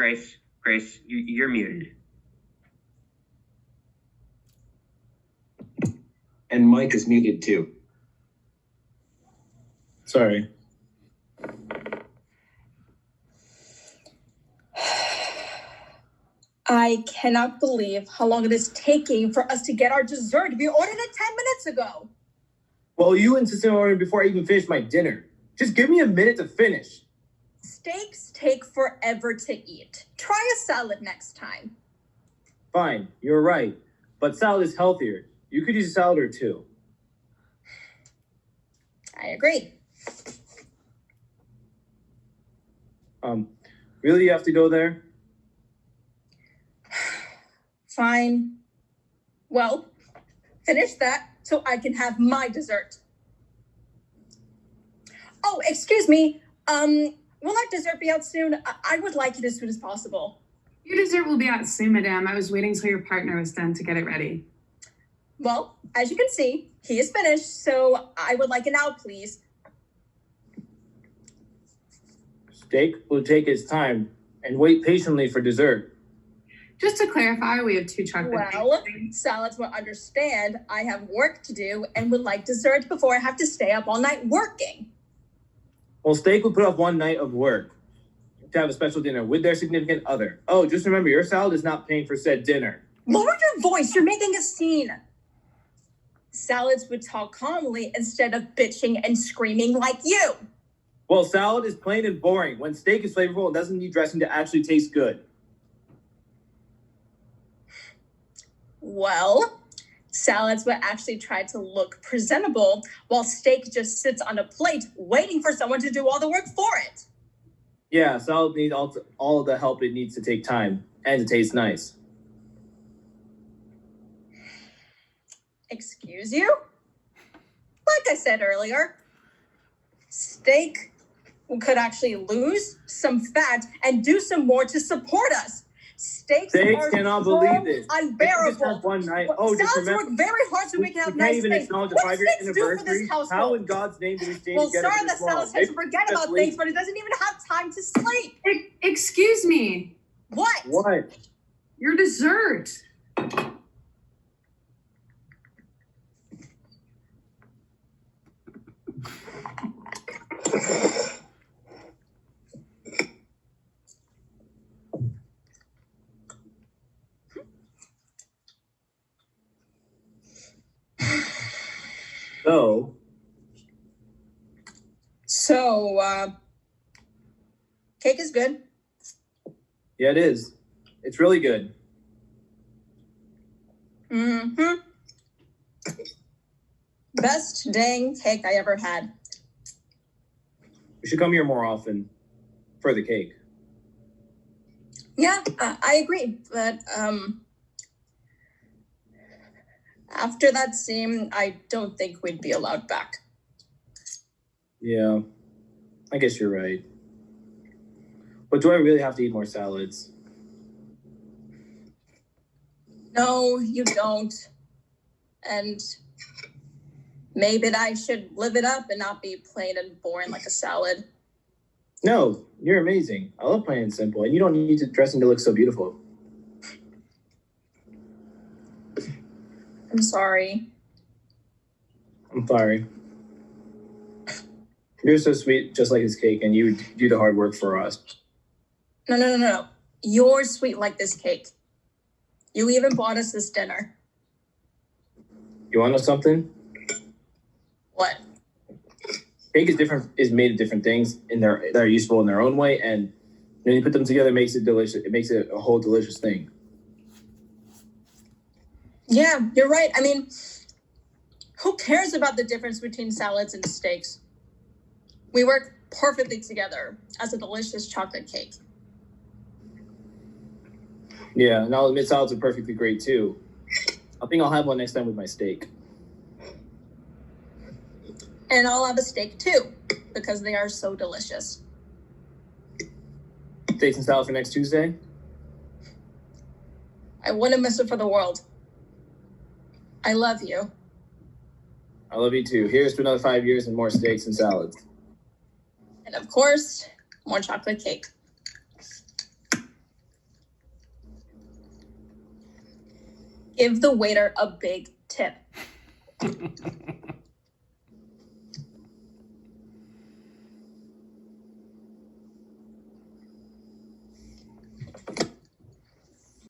Grace, you're muted. And Mike is muted too. Sorry. I cannot believe how long it is taking for us to get our dessert. We ordered it 10 minutes ago. Well, you insisted on ordering before I even finished my dinner. Just give me a minute to finish. Steaks take forever to eat. Try a salad next time. Fine, you're right. But salad is healthier. You could use a salad or two. I agree. Really you have to go there? Fine. Well, finish that so I can have my dessert. Oh, excuse me. Will that dessert be out soon? I would like it as soon as possible. Your dessert will be out soon, madame. I was waiting till your partner was done to get it ready. Well, as you can see, he is finished, so I would like it now, please. Steak will take its time and wait patiently for dessert. Just to clarify, we have 2 chocolate Well, cakes. salads will understand I have work to do and would like dessert before I have to stay up all night working. Well, steak will put off one night of work to have a special dinner with their significant other. Oh, just remember, your salad is not paying for said dinner. Lower your voice, you're making a scene. Salads would talk calmly instead of bitching and screaming like you. Well, salad is plain and boring when steak is flavorful and doesn't need dressing to actually taste good. Well, salads would actually try to look presentable while steak just sits on a plate waiting for someone to do all the work for it. Yeah, salad needs all the help it needs to take time and to taste nice. Excuse you? Like I said earlier, steak could actually lose some fat and do some more to support us. Steaks cannot believe this. Unbearable. Just have one night. Oh, just salads remember, work very hard so we can have nice even things. acknowledge the What 5-year do steaks do for this anniversary. household? How in God's name do we stay well, together sorry for that this long? salad tends to forget about things, but it doesn't even have time to sleep. Excuse me. What? What? Your dessert. So, cake is good. Yeah, it is. It's really good. Mm-hmm. Best dang cake I ever had. You should come here more often for the cake. Yeah, I agree. But after that scene, I don't think we'd be allowed back. Yeah, I guess you're right. But do I really have to eat more salads? No, you don't. And maybe I should live it up and not be plain and boring like a salad. No, you're amazing. I love plain and simple, and you don't need to dressing to look so beautiful. I'm sorry. I'm sorry. You're so sweet, just like his cake, and you do the hard work for us. No. You're sweet like this cake. You even bought us this dinner. You want to know something? What? Cake is made of different things, and they're useful in their own way, and when you put them together, it makes it delicious. It makes it a whole delicious thing. Yeah, you're right. I mean, who cares about the difference between salads and steaks? We work perfectly together as a delicious chocolate cake. Yeah, and I'll admit salads are perfectly great too. I think I'll have one next time with my steak. And I'll have a steak too, because they are so delicious. Steaks and salad for next Tuesday? I wouldn't miss it for the world. I love you. I love you too. Here's to another 5 years and more steaks and salads. And of course, more chocolate cake. Give the waiter a big tip.